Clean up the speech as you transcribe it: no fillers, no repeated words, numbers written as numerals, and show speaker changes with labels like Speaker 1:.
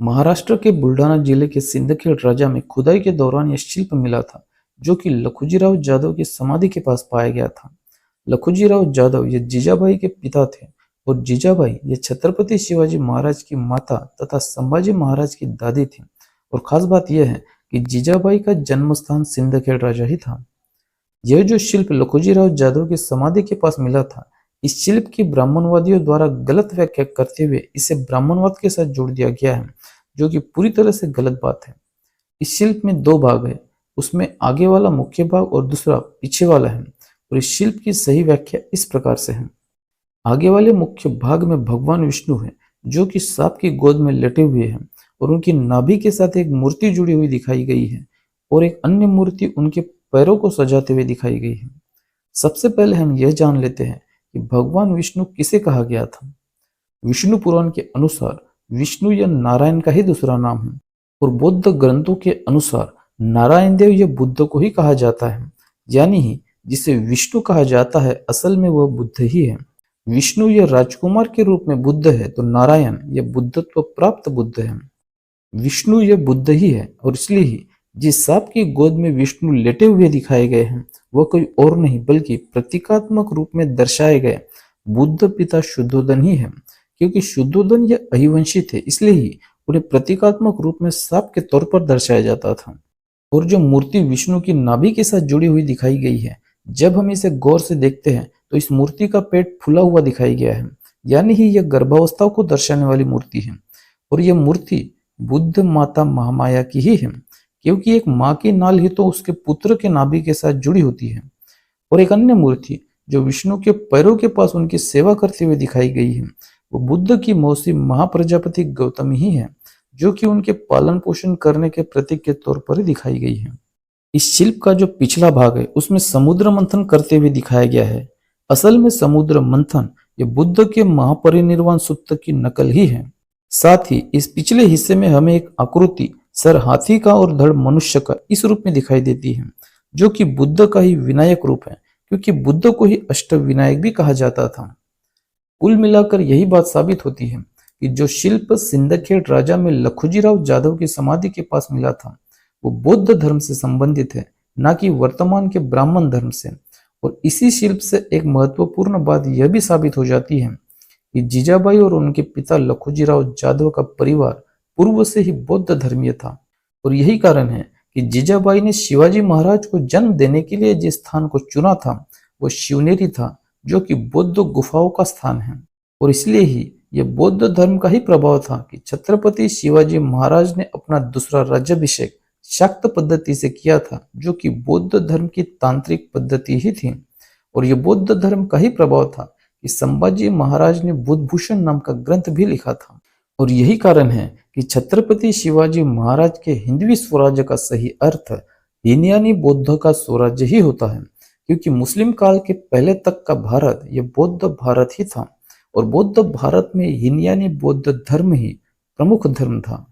Speaker 1: महाराष्ट्र के बुल्ढाना जिले के सिंदखेड राजा में खुदाई के दौरान यह शिल्प मिला था, जो कि लखुजीराव जाधव की समाधि के पास पाया गया था। लखुजीराव जाधव ये जीजाबाई के पिता थे और जीजाबाई ये छत्रपति शिवाजी महाराज की माता तथा संभाजी महाराज की दादी थी। और खास बात यह है कि जीजाबाई का जन्म स्थान सिंदखेड राजा ही था। यह जो शिल्प लखुजीराव जाधव की समाधि के पास मिला था, इस शिल्प की ब्राह्मणवादियों द्वारा गलत व्याख्या करते हुए इसे ब्राह्मणवाद के साथ जोड़ दिया गया है, जो कि पूरी तरह से गलत बात है। इस शिल्प में दो भाग है, उसमें आगे वाला मुख्य भाग और दूसरा पीछे वाला है। और इस शिल्प की सही व्याख्या इस प्रकार से है। आगे वाले मुख्य भाग में भगवान विष्णु है, जो कि सांप की गोद में लेटे हुए हैं और उनकी नाभि के साथ एक मूर्ति जुड़ी हुई दिखाई गई है और एक अन्य मूर्ति उनके पैरों को सजाते हुए दिखाई गई है। सबसे पहले हम यह जान लेते हैं कि भगवान विष्णु किसे कहा गया था। विष्णु पुराण के अनुसार विष्णु यह नारायण का ही दूसरा नाम है और बौद्ध ग्रंथों के अनुसार नारायण देव यह बुद्ध को ही कहा जाता है, यानी ही जिसे विष्णु कहा जाता है असल में वह बुद्ध ही है। विष्णु यह राजकुमार के रूप में बुद्ध है तो नारायण यह बुद्धत्व प्राप्त बुद्ध है। विष्णु यह बुद्ध ही है और इसलिए ही जिस सांप की गोद में विष्णु लेटे हुए दिखाए गए हैं वह कोई और नहीं बल्कि प्रतीकात्मक रूप में दर्शाए गए बुद्ध पिता शुद्धोदन ही है। क्योंकि शुद्धोदन यह अहिवंशी थे, इसलिए ही उन्हें प्रतीकात्मक रूप में सांप के तौर पर दर्शाया जाता था। और जो मूर्ति विष्णु की नाभि के साथ जुड़ी हुई दिखाई गई है, जब हम इसे गौर से देखते हैं तो इस मूर्ति का पेट फूला हुआ दिखाई गया है, यानी ही यह गर्भावस्था को दर्शाने वाली मूर्ति है। और यह मूर्ति बुद्ध माता महामाया की ही है, क्योंकि एक माँ की नाल ही तो उसके पुत्र के नाभि के साथ जुड़ी होती है। और एक अन्य मूर्ति जो विष्णु के पैरों के पास उनकी सेवा करते हुए दिखाई गई है, वो बुद्ध की मौसी महाप्रजापति गौतमी ही है, जो कि उनके पालन पोषण करने के प्रतीक के तौर पर दिखाई गई है। इस शिल्प का जो पिछला भाग है उसमें समुद्र मंथन करते हुए दिखाया गया है। असल में समुद्र मंथन ये बुद्ध के महापरिनिर्वाण सूत्र की नकल ही है। साथ ही इस पिछले हिस्से में हमें एक आकृति सर हाथी का और धड़ मनुष्य का इस रूप में दिखाई देती है, जो कि बुद्ध का ही विनायक रूप है, क्योंकि बुद्ध को ही अष्टविनायक भी कहा जाता था। कुल मिलाकर यही बात साबित होती है कि जो शिल्प सिंदखेड राजा में लखुजीराव जाधव की समाधि के पास मिला था वो बौद्ध धर्म से संबंधित है, न कि वर्तमान के ब्राह्मण धर्म से। और इसी शिल्प से एक महत्वपूर्ण बात यह भी साबित हो जाती है कि जीजाबाई और उनके पिता लखुजीराव जाधव का परिवार पूर्व से ही बौद्ध धर्मीय था। और यही कारण है कि जीजाबाई ने शिवाजी महाराज को जन्म देने के लिए जिस स्थान को चुना था वो शिवनेरी था, जो कि बौद्ध गुफाओं का स्थान है। और इसलिए ही यह बौद्ध धर्म का ही प्रभाव था कि छत्रपति शिवाजी महाराज ने अपना दूसरा राज्याभिषेक शाक्त पद्धति से किया था, जो कि बौद्ध धर्म की तांत्रिक पद्धति ही थी। और यह बौद्ध धर्म का ही प्रभाव था कि संभाजी महाराज ने बुद्धभूषण नाम का ग्रंथ भी लिखा था। और यही कारण है कि छत्रपति शिवाजी महाराज के हिंदवी स्वराज्य का सही अर्थ हीन यानी बौद्ध का स्वराज्य ही होता है, क्योंकि मुस्लिम काल के पहले तक का भारत यह बौद्ध भारत ही था और बौद्ध भारत में हीन यानी बौद्ध धर्म ही प्रमुख धर्म था।